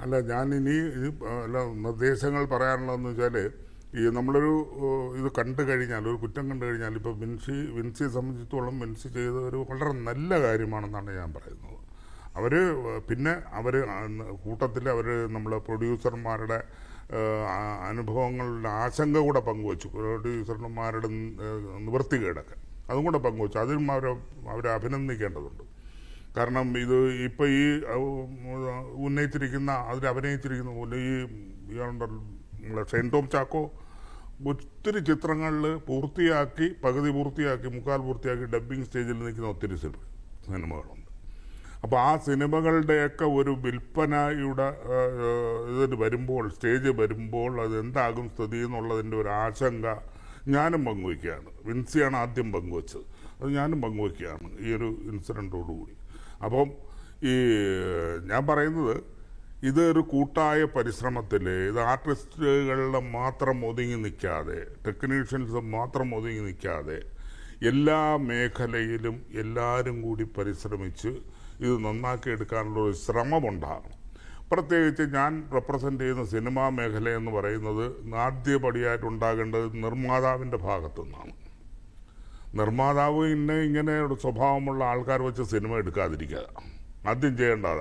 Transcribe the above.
അല്ല ഞാനിനി അല്ല നിർദ്ദേശങ്ങൾ പറയാനുള്ളതെന്ന് വെച്ചാൽ നമ്മളൊരു ഇത് കണ്ടു കഴിഞ്ഞാൽ, ഒരു കുറ്റം കണ്ടു കഴിഞ്ഞാൽ, ഇപ്പോൾ വിൻസിയെ സംബന്ധിച്ചിടത്തോളം വിൻസി ചെയ്ത ഒരു വളരെ നല്ല കാര്യമാണെന്നാണ് ഞാൻ പറയുന്നത്. പിന്നെ അവർ കൂട്ടത്തിൽ നമ്മളെ പ്രൊഡ്യൂസർമാരുടെ അനുഭവങ്ങളുടെ ആശങ്ക കൂടെ പങ്കുവച്ചു. പ്രൊഡ്യൂസർമാരുടെ നിവൃത്തികേടൊക്കെ അതും കൂടെ പങ്കുവച്ചു. അതിനും അവരെ അഭിനന്ദിക്കേണ്ടതുണ്ട്. കാരണം ഇത് ഇപ്പോൾ ഈ അതിൽ ഇയാളുടെ ഷൈൻ ടോം ചാക്കോ ഒത്തിരി ചിത്രങ്ങളിൽ പകുതി പൂർത്തിയാക്കി, മുക്കാൽ പൂർത്തിയാക്കി ഡബ്ബിങ് സ്റ്റേജിൽ നിൽക്കുന്ന ഒത്തിരി സിനിമകളുണ്ട്. അപ്പോൾ ആ സിനിമകളുടെയൊക്കെ ഒരു വിൽപ്പനയുടെ സ്റ്റേജ് വരുമ്പോൾ അതെന്താകും സ്ഥിതി എന്നുള്ളതിൻ്റെ ഒരു ആശങ്ക ഞാനും പങ്കുവയ്ക്കുകയാണ്. വിൻസിയാണ് ആദ്യം പങ്കുവച്ചത്, അത് ഞാനും പങ്കുവയ്ക്കുകയാണ് ഈ ഒരു ഇൻസിഡൻറ്റോടുകൂടി. അപ്പം ഞാൻ പറയുന്നത്, ഇതൊരു കൂട്ടായ പരിശ്രമത്തിൽ ഇത് ആർട്ടിസ്റ്റുകളുടെ മാത്രം ഒതുങ്ങി നിൽക്കാതെ, ടെക്നീഷ്യൻസ് മാത്രം ഒതുങ്ങി നിൽക്കാതെ, എല്ലാ മേഖലയിലും എല്ലാവരും കൂടി പരിശ്രമിച്ച് ഇത് നന്നാക്കി എടുക്കാനുള്ള ഒരു ശ്രമമുണ്ടാകണം. പ്രത്യേകിച്ച് ഞാൻ റെപ്രസെൻ്റ് ചെയ്യുന്ന സിനിമാ മേഖല എന്ന് പറയുന്നത് ആദ്യപടിയായിട്ടുണ്ടാകേണ്ടത് നിർമ്മാതാവിൻ്റെ ഭാഗത്തു നിന്നാണ്. നിർമ്മാതാവ് ഇങ്ങനെ ഒരു സ്വഭാവമുള്ള ആൾക്കാർ വെച്ച് സിനിമ എടുക്കാതിരിക്കുക ആദ്യം ചെയ്യേണ്ടതാണ്.